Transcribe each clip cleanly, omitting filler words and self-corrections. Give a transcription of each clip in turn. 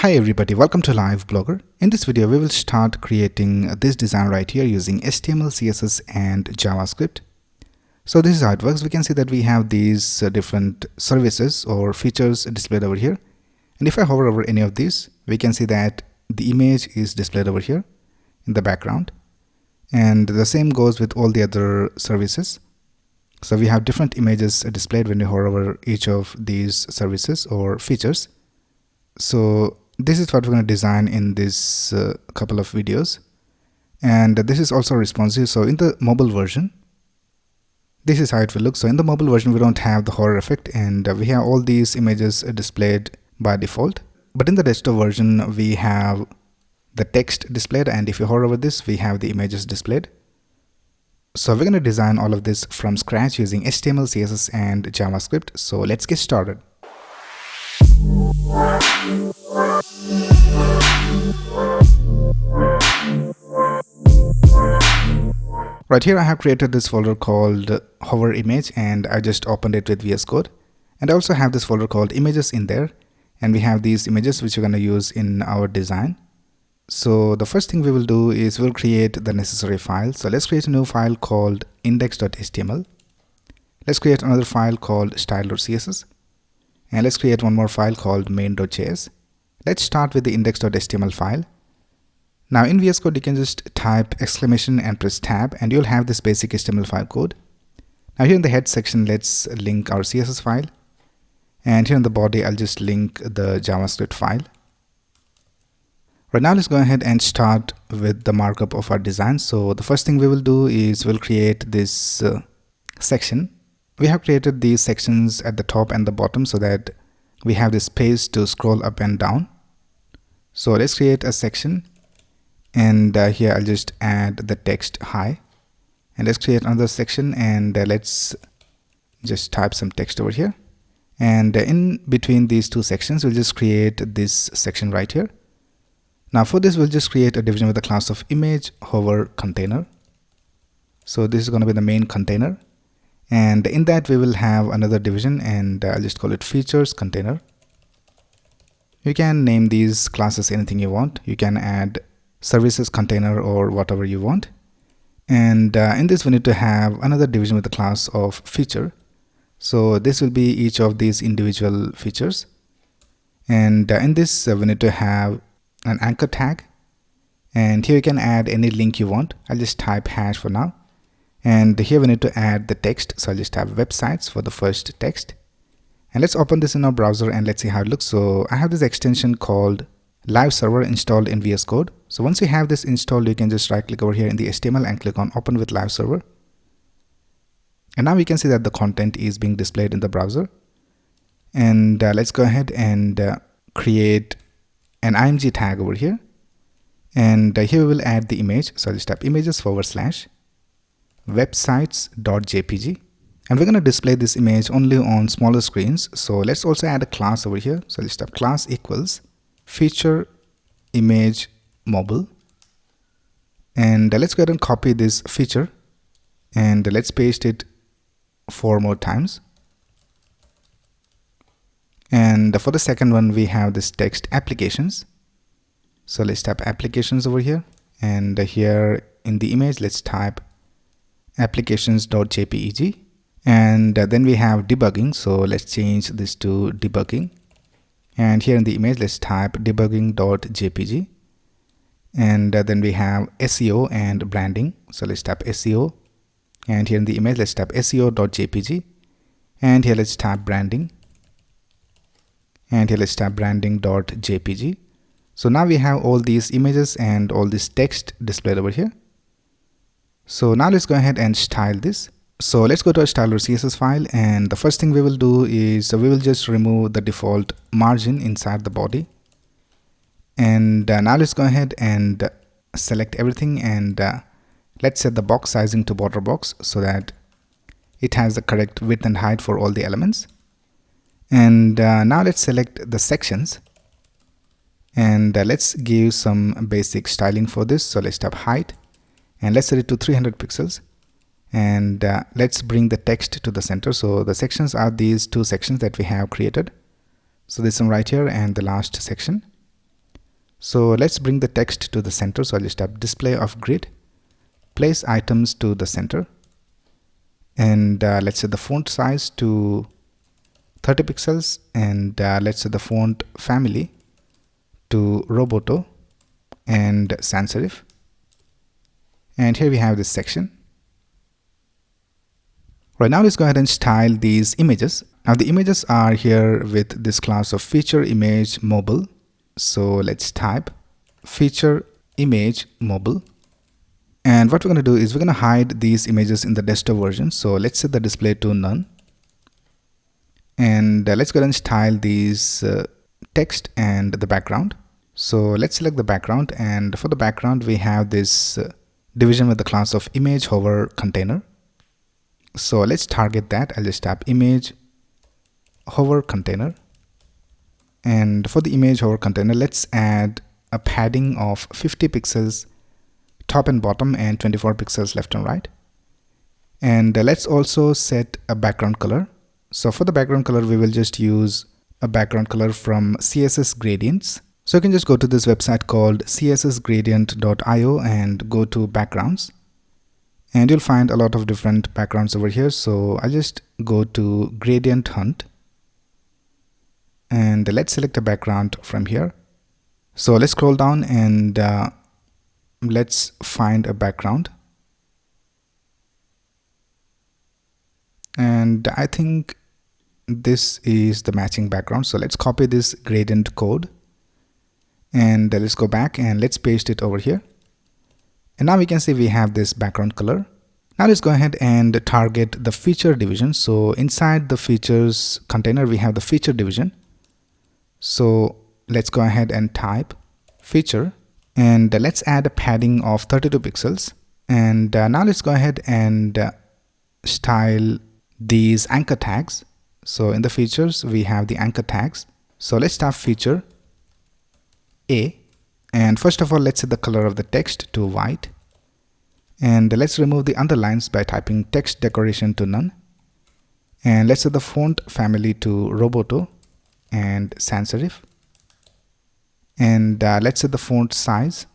Hi everybody, welcome to Live Blogger. In this video we will start creating this design right here using HTML, CSS and JavaScript. So this is how it works. We can see that we have these different services or features displayed over here, and if I hover over any of these, we can see that the image is displayed over here in the background, and the same goes with all the other services. So we have different images displayed when we hover over each of these services or features. So this is what we're going to design in this couple of videos, and this is also responsive. So in the mobile version, this is how it will look. So in the mobile version we don't have the hover effect, and we have all these images displayed by default, but in the desktop version we have the text displayed, and if you hover over this we have the images displayed. So we're going to design all of this from scratch using HTML, CSS and JavaScript. So let's get started. Right here I have created this folder called hover image, and I just opened it with VS Code, and I also have this folder called images in there, and we have these images which we're going to use in our design. So the first thing we will do is we'll create the necessary file. So let's create a new file called index.html. Let's create another file called style.css, and let's create one more file called main.js. Let's start with the index.html file. Now in VS Code you can just type exclamation and press tab, and you'll have this basic HTML5 code. Now here in the head section let's link our CSS file, and here in the body I'll just link the JavaScript file. Right now let's go ahead and start with the markup of our design. So the first thing we will do is we'll create this section. We have created these sections at the top and the bottom so that we have this space to scroll up and down. So let's create a section, and here I'll just add the text hi, and let's create another section, and let's just type some text over here, and in between these two sections we'll just create this section right here. Now for this we'll just create a division with the class of image hover container. So this is going to be the main container, and in that we will have another division, and I'll just call it features container. You can name these classes anything you want. You can add services container or whatever you want, and in this we need to have another division with the class of feature. So this will be each of these individual features, and in this we need to have an anchor tag, and here you can add any link you want. I'll just type hash for now, and here we need to add the text. So I'll just type websites for the first text, and let's open this in our browser and let's see how it looks. So I have this extension called live server installed in VS Code. So once you have this installed, you can just right click over here in the HTML and click on open with live server, and now we can see that the content is being displayed in the browser. And let's go ahead and create an img tag over here, and here we will add the image. So I'll just type images/websites.jpg, and we're going to display this image only on smaller screens. So let's also add a class over here. So let's type class equals feature image mobile, and let's go ahead and copy this feature, and let's paste it 4 more times. And for the second one we have this text applications. So let's type applications over here, and here in the image let's type applications.jpeg, and then we have debugging. So let's change this to debugging, and here in the image let's type debugging.jpg, and then we have SEO and branding. So let's type SEO, and here in the image let's type SEO.jpg, and here let's type branding, and here let's type branding.jpg. So now we have all these images and all this text displayed over here. So now let's go ahead and style this. So let's go to our style.css file, and the first thing we will do is we will just remove the default margin inside the body. And now let's go ahead and select everything, and let's set the box sizing to border box so that it has the correct width and height for all the elements. And now let's select the sections, and let's give some basic styling for this. So let's type height, and let's set it to 300 pixels, and let's bring the text to the center. So the sections are these two sections that we have created. So this one right here and the last section. So let's bring the text to the center. So I'll just tap display of grid, place items to the center, and let's set the font size to 30 pixels, and let's set the font family to Roboto and sans serif. And here we have this section. Right now, let's go ahead and style these images. Now the images are here with this class of feature image mobile. So let's type feature image mobile. And what we're going to do is we're going to hide these images in the desktop version. So let's set the display to none. And let's go ahead and style these text and the background. So let's select the background, and for the background we have this division with the class of image hover container. So let's target that. I'll just tap image hover container, and for the image hover container, let's add a padding of 50 pixels top and bottom and 24 pixels left and right. And let's also set a background color. So for the background color, we will just use a background color from CSS gradients. So you can just go to this website called cssgradient.io and go to backgrounds, and you'll find a lot of different backgrounds over here. So I'll just go to gradient hunt, and let's select a background from here. So let's scroll down and let's find a background. And I think this is the matching background. So let's copy this gradient code, and let's go back and let's paste it over here. And now we can see we have this background color. Now let's go ahead and target the feature division. So inside the features container, we have the feature division. So let's go ahead and type feature, and let's add a padding of 32 pixels. And now let's go ahead and style these anchor tags. So in the features, we have the anchor tags. So let's type feature A, and first of all, let's set the color of the text to white, and let's remove the underlines by typing text decoration to none, and let's set the font family to Roboto and sans serif, and let's set the font size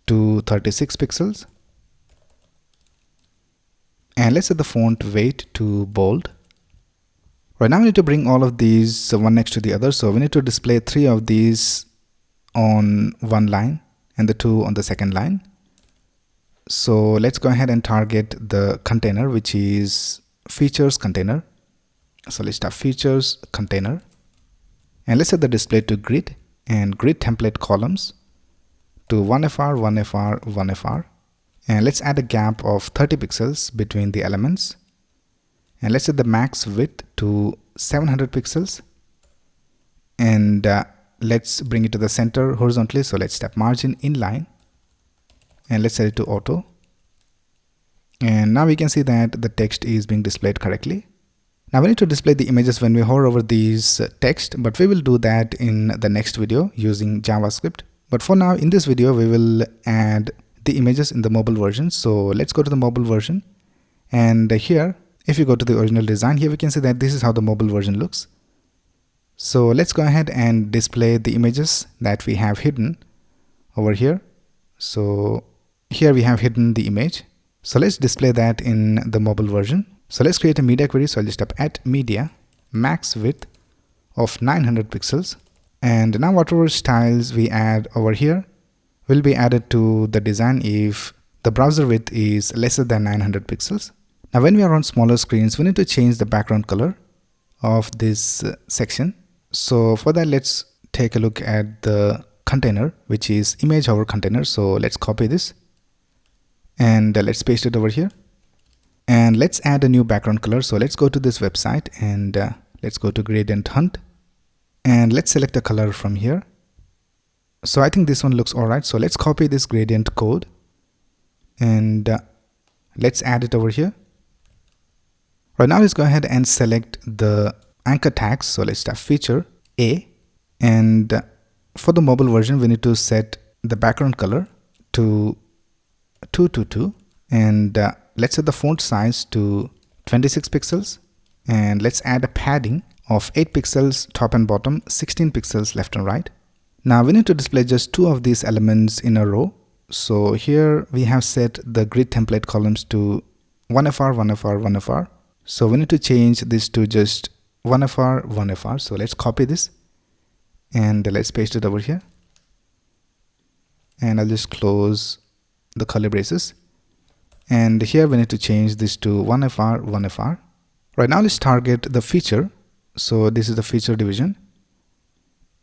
to 36 pixels, and let's set the font weight to bold. Right now we need to bring all of these one next to the other. So we need to display 3 of these on one line and the 2 on the second line. So let's go ahead and target the container, which is features container. So let's type features container, and let's set the display to grid and grid template columns to 1fr, 1fr, 1fr, and let's add a gap of 30 pixels between the elements, and let's set the max width to 700 pixels, and let's bring it to the center horizontally. So let's tap margin inline, and let's set it to auto. And now we can see that the text is being displayed correctly. Now we need to display the images when we hover over these text, but we will do that in the next video using JavaScript. But for now, in this video, we will add the images in the mobile version. So let's go to the mobile version, and here, if you go to the original design, here we can see that this is how the mobile version looks. So let's go ahead and display the images that we have hidden over here. So here we have hidden the image. So let's display that in the mobile version. So let's create a media query. So I'll just type at media, max width of 900 pixels. And now whatever styles we add over here will be added to the design if the browser width is lesser than 900 pixels. Now when we are on smaller screens, we need to change the background color of this section. So for that, let's take a look at the container, which is image hover container. So let's copy this and let's paste it over here, and let's add a new background color. So let's go to this website and let's go to gradient hunt, and let's select a color from here. So I think this one looks alright. So let's copy this gradient code and let's add it over here. Right now, let's go ahead and select the anchor tags. So let's type feature A, and for the mobile version, we need to set the background color to 222, and let's set the font size to 26 pixels, and let's add a padding of 8 pixels top and bottom, 16 pixels left and right. Now we need to display just 2 of these elements in a row. So here we have set the grid template columns to 1FR, 1FR, 1FR. So we need to change this to just 1FR, 1FR. So let's copy this and let's paste it over here. And I'll just close the curly braces. And here we need to change this to 1FR, 1FR. Right now let's target the feature. So this is the feature division.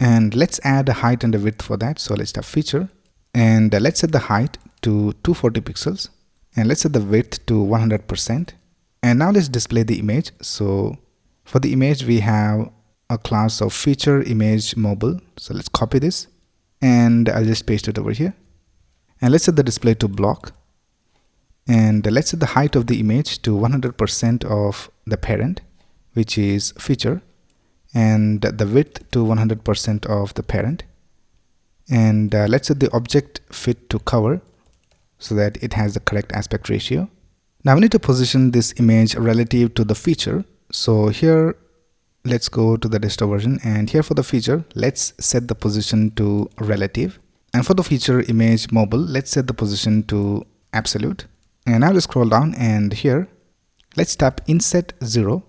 And let's add a height and a width for that. So let's have feature. And let's set the height to 240 pixels. And let's set the width to 100%. And now let's display the image. So for the image, we have a class of feature image mobile. So let's copy this. And I'll just paste it over here. And let's set the display to block. And let's set the height of the image to 100% of the parent, which is feature, and the width to 100% of the parent. And let's set the object fit to cover so that it has the correct aspect ratio. Now we need to position this image relative to the feature. So here, let's go to the desktop version, and here for the feature, let's set the position to relative. And for the feature image mobile, let's set the position to absolute. And now let's scroll down, and here let's tap inset 0.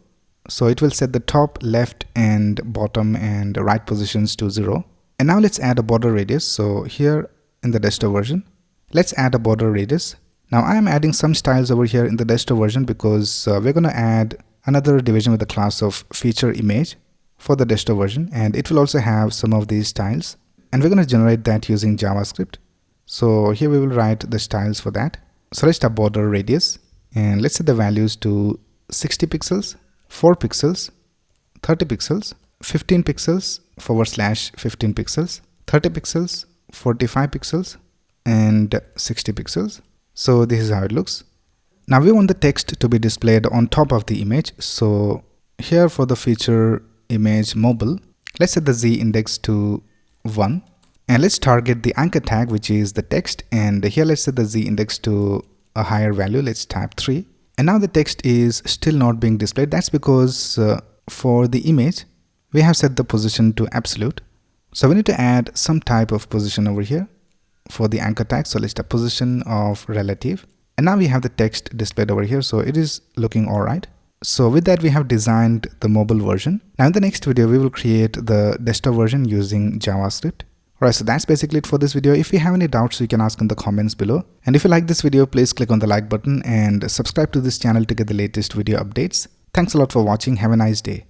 So it will set the top, left, and bottom and right positions to 0. And now let's add a border radius. So here in the desktop version, let's add a border radius. Now I am adding some styles over here in the desktop version because we're going to add another division with the class of feature image for the desktop version, and it will also have some of these styles, and we're going to generate that using JavaScript. So here we will write the styles for that. So let's tap border radius, and let's set the values to 60 pixels, 4 pixels, 30 pixels, 15 pixels / 15 pixels, 30 pixels, 45 pixels, and 60 pixels. So this is how it looks. Now we want the text to be displayed on top of the image. So here for the feature image mobile, let's set the z index to 1. And let's target the anchor tag, which is the text. And here let's set the z index to a higher value. Let's type 3. And now the text is still not being displayed. That's because for the image, we have set the position to absolute. So we need to add some type of position over here for the anchor tag. So let's tap position of relative. And now we have the text displayed over here. So it is looking all right. So with that, we have designed the mobile version. Now in the next video, we will create the desktop version using JavaScript. Alright, so that's basically it for this video. If you have any doubts, you can ask in the comments below. And if you like this video, please click on the like button and subscribe to this channel to get the latest video updates. Thanks a lot for watching. Have a nice day.